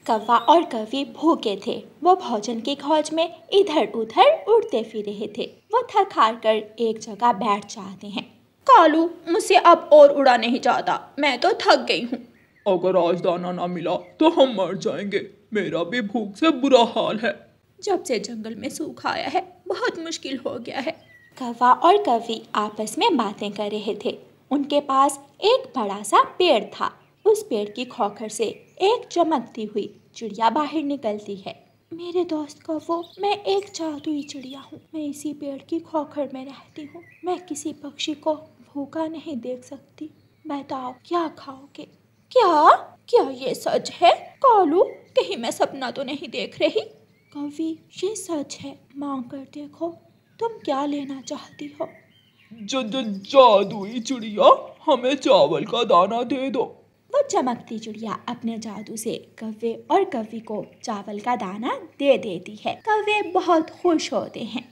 कौवा और कौवी भूखे थे। वो भोजन की खोज में इधर उधर उड़ते फिर रहे थे। वो थक हार कर एक जगह बैठ जाते हैं। कालू, मुझसे अब और उड़ा नहीं जाता, मैं तो थक गई हूँ। अगर आज दाना ना मिला तो हम मर जाएंगे। मेरा भी भूख से बुरा हाल है। जब से जंगल में सूखा आया है बहुत मुश्किल हो गया है। कौवा और कौवी आपस में बातें कर रहे थे। उनके पास एक बड़ा सा पेड़ था। उस पेड़ की खोखर से एक चमकती हुई चिड़िया बाहर निकलती है। मेरे दोस्त कौवो, मैं एक जादुई चिड़िया हूँ। मैं इसी पेड़ की खोखर में रहती हूँ। मैं किसी पक्षी को भूखा नहीं देख सकती। बताओ क्या खाओगे? क्या ये सच है? कालू, कहीं मैं सपना तो नहीं देख रही? कौवी, ये सच है। मांग कर देखो, तुम क्या लेना चाहती हो? जादुई चिड़िया, हमें चावल का दाना दे दो। वो चमकती चिड़िया अपने जादू से कौवे और कौवी को चावल का दाना दे देती है। कौवे बहुत खुश होते हैं।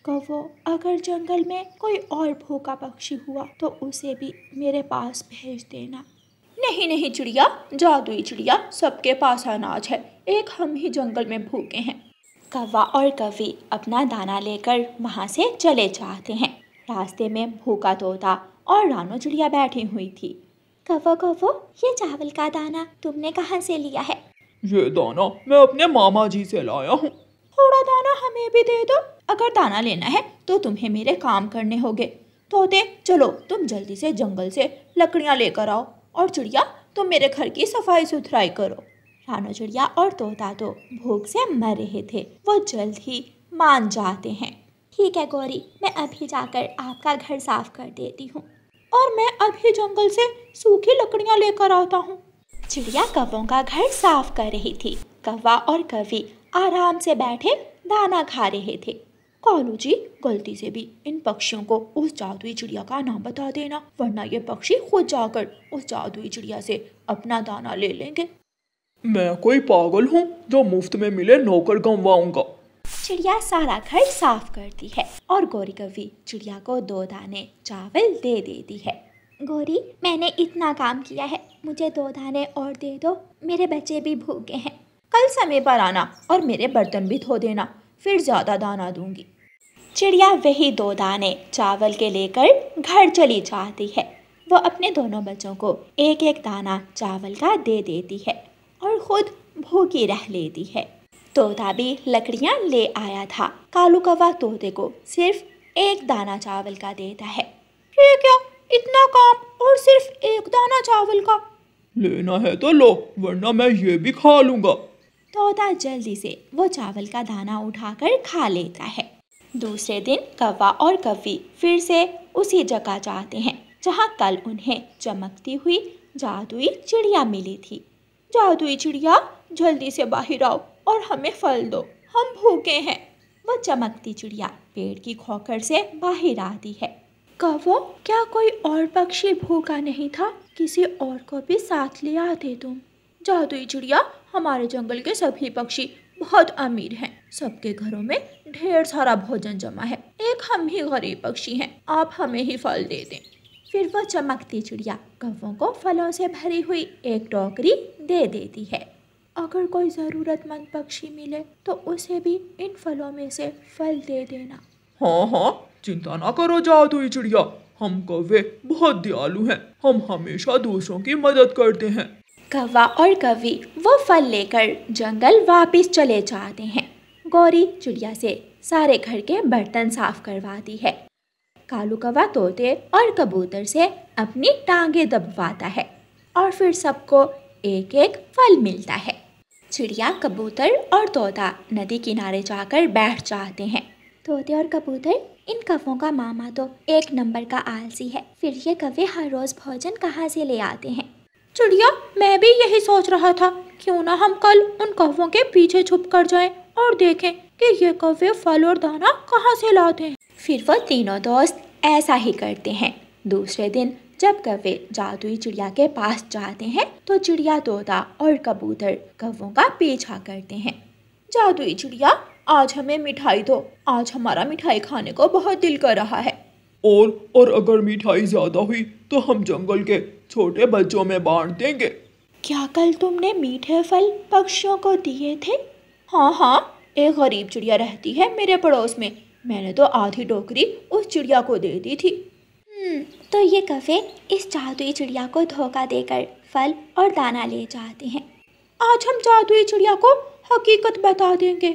कौवो, अगर जंगल में कोई और भूखा पक्षी हुआ तो उसे भी मेरे पास भेज देना। नहीं चिड़िया, जादुई चिड़िया, सबके पास अनाज है, एक हम ही जंगल में भूखे हैं। कौवा और कौवी अपना दाना लेकर वहाँ से चले जाते हैं। रास्ते में भूखा तोता और रानो चिड़िया बैठी हुई थी। कौवो, ये चावल का दाना तुमने कहाँ से लिया है? ये दाना मैं अपने मामा जी से लाया हूँ। थोड़ा दाना हमें भी दे दो। अगर दाना लेना है तो तुम्हें मेरे काम करने होंगे। तोते, चलो तुम जल्दी से जंगल से लकड़ियाँ लेकर आओ, और चिड़िया तुम मेरे घर की सफाई सुथराई करो। रानो चिड़िया और तोता तो भूख से मर रहे थे। वो जल्द ही मान जाते हैं। ठीक है गौरी, मैं अभी जाकर आपका घर साफ कर देती हूँ। और मैं अभी जंगल से सूखी लकड़ियाँ लेकर आता हूँ। चिड़िया कौवों का घर साफ कर रही थी। कौवा और कौवी आराम से बैठे दाना खा रहे थे। कालू जी, गलती से भी इन पक्षियों को उस जादुई चिड़िया का नाम बता देना, वरना ये पक्षी खुद जाकर उस जादुई चिड़िया से अपना दाना ले लेंगे। मैं कोई पागल हूँ जो मुफ्त में मिले नौकर गंवाऊंगा। चिड़िया सारा घर साफ करती है और गौरी कौवी चिड़िया को 2 दाने चावल दे देती है। गौरी, मैंने इतना काम किया है, मुझे 2 दाने और दे दो, मेरे बच्चे भी भूखे हैं। कल समय पर आना और मेरे बर्तन भी धो देना, फिर ज्यादा दाना दूंगी। चिड़िया वही 2 दाने चावल के लेकर घर चली जाती है। वो अपने दोनों बच्चों को एक एक दाना चावल का दे देती है और खुद भूखी रह लेती है। तोता भी लकड़ियाँ ले आया था। कालू कौवा तोते को सिर्फ 1 दाना चावल का देता है। ये क्या, इतना काम और सिर्फ 1 दाना चावल का? लेना है तो लो, वरना मैं ये भी खा लूंगा। तोता जल्दी से वो चावल का दाना उठाकर खा लेता है। दूसरे दिन कौवा और कौवी फिर से उसी जगह जाते हैं जहाँ कल उन्हें चमकती हुई जादुई चिड़िया मिली थी। जादुई चिड़िया, जल्दी से बाहर आओ और हमें फल दो, हम भूखे हैं। वो चमकती चिड़िया पेड़ की खोखर से बाहर आती है। कौवो, क्या कोई और पक्षी भूखा नहीं था? किसी और को भी साथ ले आते तुम। जादुई चिड़िया, हमारे जंगल के सभी पक्षी बहुत अमीर हैं, सबके घरों में ढेर सारा भोजन जमा है, एक हम ही गरीब पक्षी हैं, आप हमें ही फल दे दें। फिर वो चमकती चिड़िया कौवों को फलों से भरी हुई एक टोकरी दे देती है। अगर कोई ज़रूरतमंद पक्षी मिले तो उसे भी इन फलों में से फल दे देना। हाँ, चिंता ना करो जादुई चिड़िया, हम कौवे बहुत दयालु हैं, हम हमेशा दूसरों की मदद करते हैं। कौवा और कौवी वो फल लेकर जंगल वापस चले जाते हैं। गौरी चिड़िया से सारे घर के बर्तन साफ करवाती है। कालू कौवा तोते और कबूतर से अपनी टांगे दबवाता है और फिर सबको एक एक फल मिलता है। चिड़िया, कबूतर और तोता नदी किनारे जाकर बैठ जाते हैं। तोते और कबूतर, इन कौवों का मामा तो 1 नंबर का आलसी है, फिर ये कौवे हर रोज भोजन कहाँ से ले आते हैं? चिड़िया, मैं भी यही सोच रहा था, क्यों ना हम कल उन कौवों के पीछे छुप कर जाएं और देखें कि ये कौवे फल और दाना कहाँ से लाते हैं। फिर वो तीनों दोस्त ऐसा ही करते हैं। दूसरे दिन जब कौवे जादुई चिड़िया के पास जाते हैं तो चिड़िया, तोता और कबूतर कौवों का पीछा करते हैं। जादुई चिड़िया, आज हमें मिठाई दो, आज हमारा मिठाई खाने को बहुत दिल कर रहा है। और अगर मिठाई ज्यादा हुई तो हम जंगल के छोटे बच्चों में बांट देंगे। क्या कल तुमने मीठे फल पक्षियों को दिए थे? हाँ हाँ, एक गरीब चिड़िया रहती है मेरे पड़ोस में, मैंने तो आधी टोकरी उस चिड़िया को दे दी थी। तो ये कौवे इस जादुई चिड़िया को धोखा देकर फल और दाना ले जाते हैं। आज हम जादुई चिड़िया को हकीकत बता देंगे।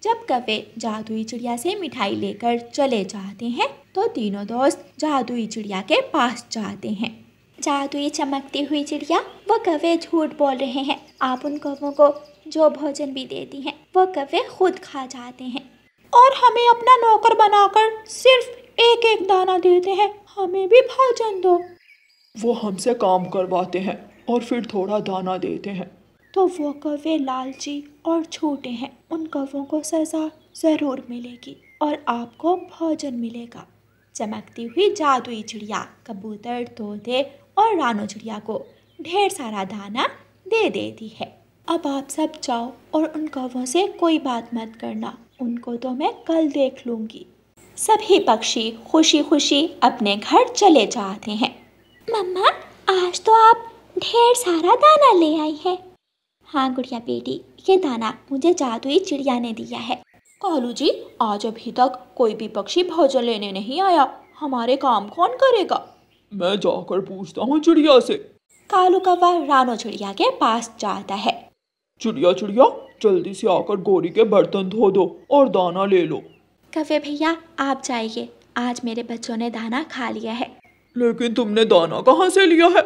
जब कौवे जादुई चिड़िया से मिठाई लेकर चले जाते हैं तो तीनों दोस्त जादुई चिड़िया के पास जाते हैं। जादुई चमकती हुई चिड़िया, वो कौवे झूठ बोल रहे हैं। आप उन कौवों को जो भोजन भी देती हैं वो कौवे खुद खा जाते हैं और हमें अपना नौकर बनाकर सिर्फ एक एक दाना देते हैं। हमें भी भोजन दो। वो हमसे काम करवाते हैं और फिर थोड़ा दाना देते हैं। तो वो कौवे लालची और छोटे हैं। उन कौवों को सज़ा ज़रूर मिलेगी और आपको भोजन मिलेगा। चमकती हुई जादुई चिड़िया कबूतर, तोते और रानो चिड़िया को ढेर सारा दाना दे देती है। अब आप सब जाओ और उन कौवों से कोई बात मत करना, उनको तो मैं कल देख लूँगी। सभी पक्षी खुशी खुशी अपने घर चले जाते हैं। मम्मा, आज तो आप ढेर सारा दाना ले आई है। हाँ गुड़िया बेटी, ये दाना मुझे जादुई चिड़िया ने दिया है। कालू जी, आज अभी तक कोई भी पक्षी भोजन लेने नहीं आया, हमारे काम कौन करेगा? मैं जाकर पूछता हूँ चिड़िया से। कालू कौवा रानो चिड़िया के पास जाता है। चिड़िया चिड़िया, जल्दी से आकर गोरी के बर्तन धो दो और दाना ले लो। कौवे भैया, आप जाइए, आज मेरे बच्चों ने दाना खा लिया है। लेकिन तुमने दाना कहाँ से लिया है?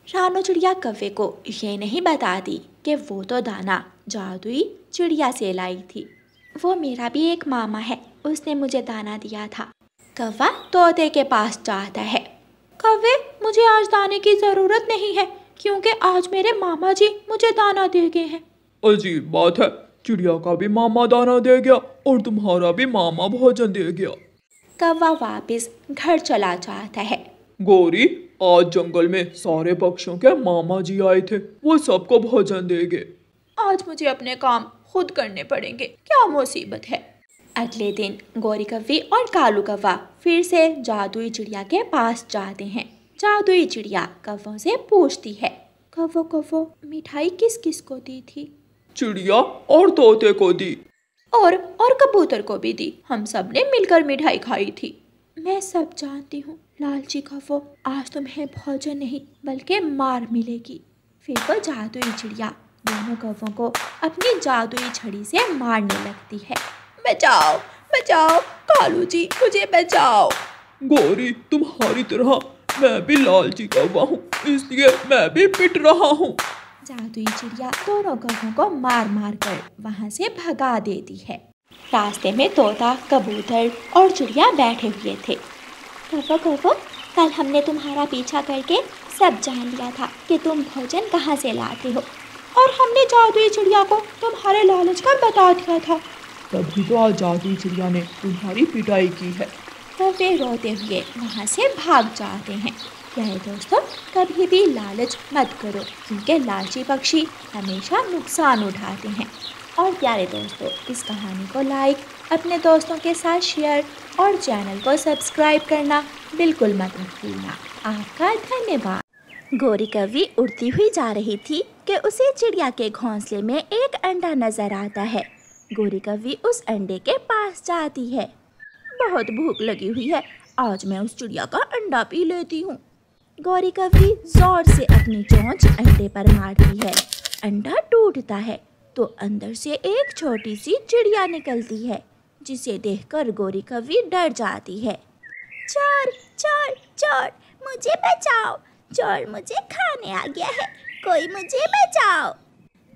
रानो चिड़िया कौवे को ये नहीं बताती कि वो तो दाना जादुई चिड़िया से लाई थी। वो मेरा भी एक मामा है, उसने मुझे दाना दिया था। कौवा तोते के पास जाता है। कौवे, मुझे आज दाने की ज़रूरत नहीं है क्योंकि आज मेरे मामा जी मुझे दाना दे गए हैं। अजीब बात है, चिड़िया का भी मामा दाना दे गया और तुम्हारा भी मामा भोजन दे गया। कौवा वापस घर चला जाता है। गोरी, आज जंगल में सारे पक्षियों के मामा जी आए थे, वो सबको भोजन देंगे। आज मुझे अपने काम खुद करने पड़ेंगे, क्या मुसीबत है। अगले दिन गोरी कौवी और कालू कौवा फिर से जादुई चिड़िया के पास जाते हैं। जादुई चिड़िया कौवों से पूछती है, कौवो कौवो, मिठाई किस किस को दी थी? चिड़िया और तोते को दी और कबूतर को भी दी। हम सब ने मिलकर मिठाई खाई थी। मैं सब जानती हूँ लालची कौवो, आज तुम्हें भोजन नहीं बल्कि मार मिलेगी। फिर वो जादुई चिड़िया दोनों कौवों को अपनी जादुई छड़ी से मारने लगती है। बचाओ बचाओ, कालू जी मुझे बचाओ। गोरी, तुम्हारी तरह मैं भी लालची कौवा हूँ, इसलिए मैं भी पिट रहा हूँ। जादुई चिड़िया दोनों कौवों को मार मार कर वहाँ से भगा देती है। रास्ते में तोता, कबूतर और चिड़िया बैठे हुए थे। कौवो कौवो, कल हमने तुम्हारा पीछा करके सब जान लिया था कि तुम भोजन कहाँ से लाते हो, और हमने जादुई चिड़िया को तुम्हारे लालच का बता दिया था। तभी तो आज जादुई चिड़िया ने तुम्हारी पिटाई की है। तो वे रोते हुए वहाँ से भाग जाते हैं। प्यारे दोस्तों, कभी भी लालच मत करो क्योंकि लालची पक्षी हमेशा नुकसान उठाते हैं। और प्यारे दोस्तों, इस कहानी को लाइक, अपने दोस्तों के साथ शेयर और चैनल को सब्सक्राइब करना बिल्कुल मत भूलना। आपका धन्यवाद। गोरी कौवी उड़ती हुई जा रही थी कि उसे चिड़िया के घोंसले में एक अंडा नजर आता है। गोरी कौवी उस अंडे के पास जाती है। बहुत भूख लगी हुई है, आज मैं उस चिड़िया का अंडा पी लेती हूँ। गोरी कौवी जोर से अपनी चोंच अंडे पर मारती है। अंडा टूटता है तो अंदर से एक छोटी सी चिड़िया निकलती है, जिसे देखकर गोरी कौवी डर जाती है। चोर चोर चोर, मुझे बचाओ, चोर मुझे खाने आ गया है, कोई मुझे बचाओ।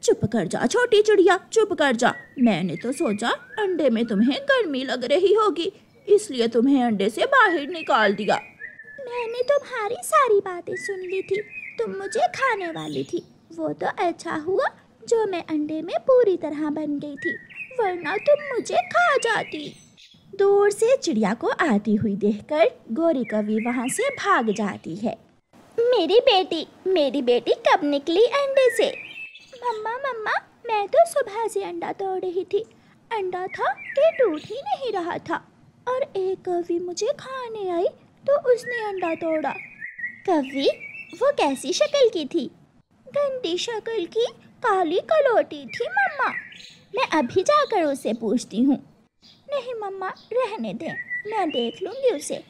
चुप कर जा छोटी चिड़िया, चुप कर जा। मैंने तो सोचा अंडे में तुम्हें गर्मी लग रही होगी, इसलिए तुम्हें अंडे से बाहर निकाल दिया। मैंने तुम्हारी सारी बातें सुन ली थी, तुम मुझे खाने वाली थी। वो तो अच्छा हुआ जो मैं अंडे में पूरी तरह बन गई थी, वरना तुम मुझे खा जाती। दूर से चिड़िया को आती हुई देखकर गोरी कौवी वहाँ से भाग जाती है। मेरी बेटी कब निकली अंडे से? मम्मा मम्मा, मैं तो सुबह से अंडा तोड़ रही थी, अंडा था कि टूट ही नहीं रहा था, और एक कौवी मुझे खाने आई तो उसने अंडा तोड़ा। कौवी, वो कैसी शक्ल की थी? गंदी शक्ल की काली कलौटी थी मम्मा। मैं अभी जाकर उसे पूछती हूँ। नहीं मम्मा, रहने दें, मैं देख लूँगी उसे।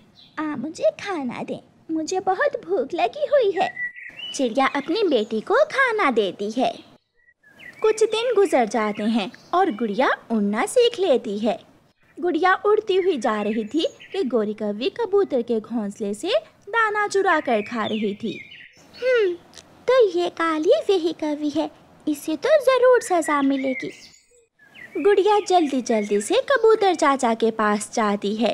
मुझे खाना दें, मुझे बहुत भूख लगी हुई है। चिड़िया अपनी बेटी को खाना देती है। कुछ दिन गुजर जाते हैं और गुड़िया उड़ना सीख लेती है। गुड़िया उड़ती हुई जा रही थी कि गोरी कौवी कबूतर के घोंसले से दाना चुरा कर खा रही थी। तो ये काली वही कौवी है, इसे तो ज़रूर सज़ा मिलेगी। गुड़िया जल्दी जल्दी से कबूतर चाचा के पास जाती है।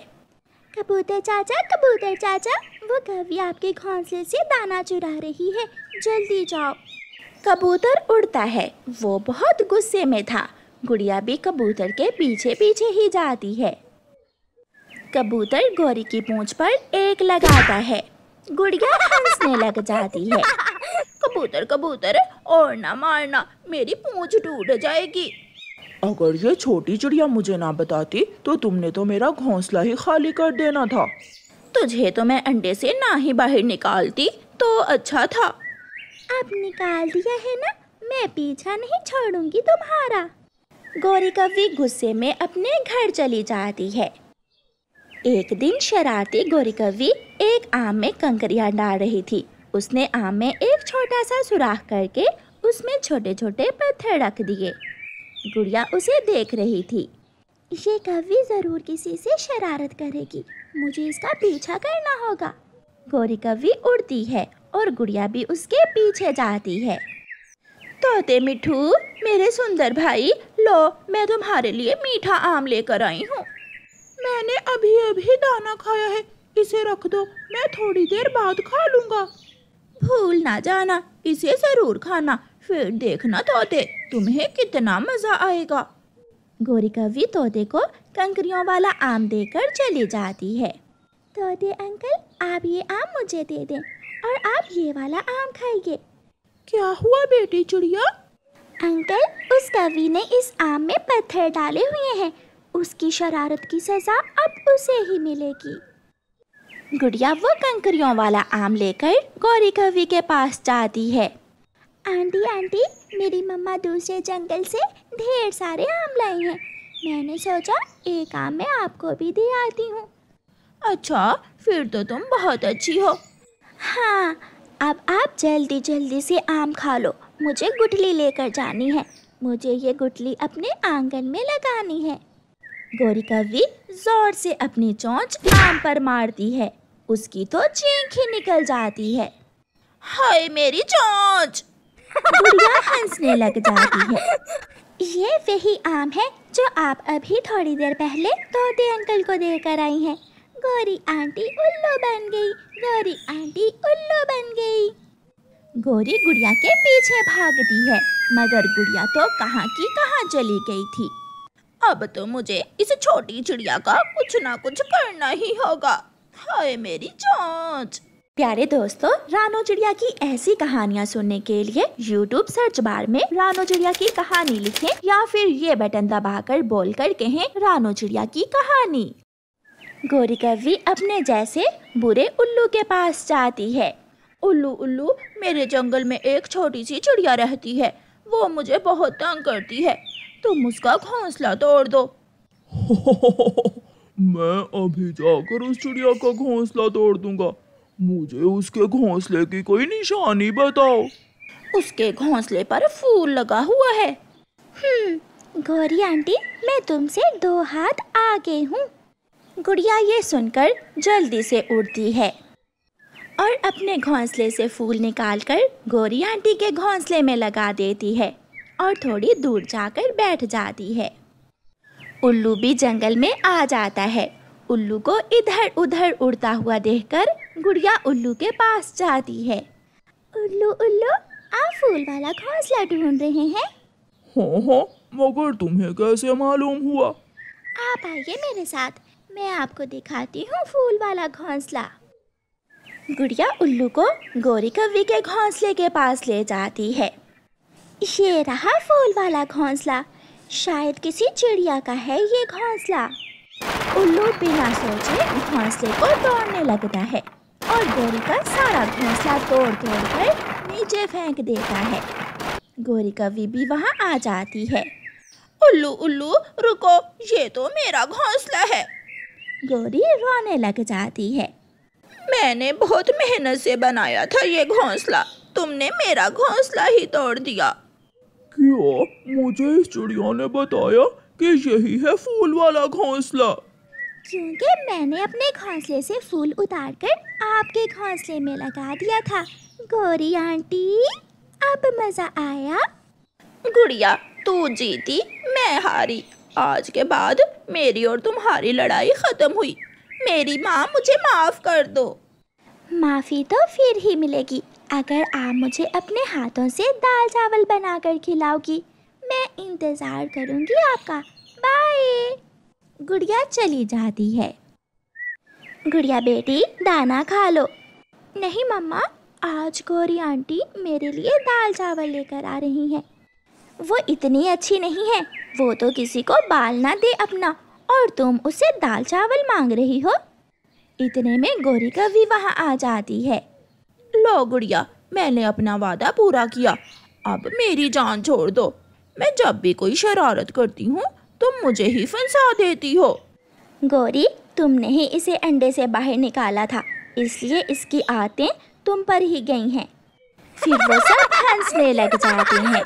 कबूतर चाचा, वो कौवी आपके घोंसले से दाना चुरा रही है, जल्दी जाओ। कबूतर उड़ता है। वो बहुत गुस्से में था। गुड़िया भी कबूतर के पीछे पीछे ही जाती है। कबूतर गोरी की पूंछ पर एक लगाता है। गुड़िया हंसने लग जाती है। कबूतर, और ना मारना, मेरी पूंछ टूट जाएगी। अगर ये छोटी चिड़िया मुझे ना बताती तो तुमने तो मेरा घोंसला ही खाली कर देना था। तुझे तो मैं अंडे से ना ही बाहर निकालती तो अच्छा था। अब निकाल दिया है ना, मैं पीछा नहीं छोड़ूंगी तुम्हारा। गोरी कौवी गुस्से में अपने घर चली जाती है। एक दिन शरारती गोरी कौवी एक आम में कंकरियां डाल रही थी। उसने आम में एक छोटा सा सुराख करके उसमें छोटे छोटे पत्थर रख दिए। गुड़िया उसे देख रही थी। ये कौवी जरूर किसी से शरारत करेगी, मुझे इसका पीछा करना होगा। गोरी कौवी उड़ती है और गुड़िया भी उसके पीछे जाती है। तोते मिठू, मेरे सुंदर भाई, लो मैं तुम्हारे लिए मीठा आम लेकर आई हूँ। मैंने अभी अभी दाना खाया है, इसे रख दो, मैं थोड़ी देर बाद खा लूँगा। भूल ना जाना, इसे जरूर खाना, फिर देखना तोते, तुम्हें कितना मजा आएगा। गोरी कौवी तोते को कंकरियों वाला आम देकर चली जाती है। तोते अंकल, आप ये आम मुझे दे दें और आप ये वाला आम खाइए। क्या हुआ बेटी चिड़िया? अंकल, उस कौवी ने इस आम में पत्थर डाले हुए हैं, उसकी शरारत की सजा अब उसे ही मिलेगी। गुड़िया वो कंकरियों वाला आम लेकर गोरी कौवी के पास जाती है। आंटी, मेरी मम्मा दूसरे जंगल से ढेर सारे आम लाई हैं, मैंने सोचा एक आम मैं आपको भी दे आती हूँ। अच्छा, फिर तो तुम बहुत अच्छी हो। हाँ, अब आप जल्दी जल्दी से आम खा लो, मुझे गुठली लेकर जानी है, मुझे ये गुठली अपने आंगन में लगानी है। गोरी कौवी जोर से अपनी चोंच आम पर मारती है। उसकी तो चीख ही निकल जाती है। हाय मेरी चोंच! गुड़िया हंसने लग जाती है। ये वही आम है जो आप अभी थोड़ी देर पहले तोते अंकल को देकर आई हैं। गोरी आंटी उल्लू बन गई, गोरी आंटी उल्लू बन गई। गोरी गुड़िया के पीछे भागती है, मगर गुड़िया तो कहाँ की कहाँ चली गई थी। अब तो मुझे इस छोटी चिड़िया का कुछ ना कुछ करना ही होगा। हाय मेरी चोंच! प्यारे दोस्तों, रानो चिड़िया की ऐसी कहानियाँ सुनने के लिए YouTube सर्च बार में रानो चिड़िया की कहानी लिखें या फिर ये बटन दबाकर बोलकर कहें रानो चिड़िया की कहानी। गोरी कौवी अपने जैसे बुरे उल्लू के पास जाती है। उल्लू, मेरे जंगल में एक छोटी सी चिड़िया रहती है, वो मुझे बहुत तंग करती है, तुम उसका घोंसला तोड़ दो। मैं अभी जाकर उस चिड़िया का घोंसला तोड़ दूंगा। मुझे उसके घोंसले की कोई निशानी बताओ। उसके घोंसले पर फूल लगा हुआ है। गौरी आंटी, मैं तुमसे 2 हाथ आगे हूँ। गुड़िया ये सुनकर जल्दी से उड़ती है और अपने घोंसले से फूल निकालकर गोरी आंटी के घोंसले में लगा देती है और थोड़ी दूर जाकर बैठ जाती है। उल्लू भी जंगल में आ जाता है। उल्लू को इधर उधर उड़ता हुआ देखकर गुड़िया उल्लू के पास जाती है। उल्लू, आप फूल वाला घोंसला ढूंढ रहे हैं? हाँ, मगर तुम्हें कैसे मालूम हुआ? आप आइए मेरे साथ, मैं आपको दिखाती हूँ फूल वाला घोंसला। गुड़िया उल्लू को गोरी कौवी के घोंसले के पास ले जाती है। ये रहा फूल वाला घोंसला, शायद किसी चिड़िया का है ये घोंसला। उल्लू बिना सोचे घोंसले को तोड़ने लगता है और गोरी का सारा घोंसला तोड़ कर नीचे फेंक देता है। गोरी कौवी भी वहाँ आ जाती है। उल्लू उल्लू रुको, ये तो मेरा घोंसला है। गोरी रोने लग जाती है। मैंने बहुत मेहनत से बनाया था ये घोंसला, तुमने मेरा घोंसला ही तोड़ दिया। क्या मुझे इस चिड़िया ने बताया कि यही है फूल वाला घोंसला? क्योंकि मैंने अपने घोंसले से फूल उतारकर आपके घोंसले में लगा दिया था। गोरी आंटी, अब मजा आया? गुड़िया, तू जीती, मैं हारी। आज के बाद मेरी और तुम्हारी लड़ाई खत्म हुई। मेरी माँ, मुझे माफ कर दो। माफ़ी तो फिर ही मिलेगी अगर आप मुझे अपने हाथों से दाल चावल बनाकर खिलाओगी। मैं इंतज़ार करूँगी आपका। बाय। गुड़िया चली जाती है। गुड़िया बेटी, दाना खा लो। नहीं मम्मा, आज गौरी आंटी मेरे लिए दाल चावल लेकर आ रही हैं। वो इतनी अच्छी नहीं है, वो तो किसी को बाल ना दे अपना, और तुम उससे दाल चावल मांग रही हो। इतने में गोरी कौवी वहाँ आ जाती है। लो गुड़िया, मैंने अपना वादा पूरा किया, अब मेरी जान छोड़ दो। मैं जब भी कोई शरारत करती हूँ तुम मुझे ही फंसा देती हो। गौरी, तुमने ही इसे अंडे से बाहर निकाला था, इसलिए इसकी आदतें तुम पर ही गई हैं। फिर वो सब हंसने लग जाते हैं।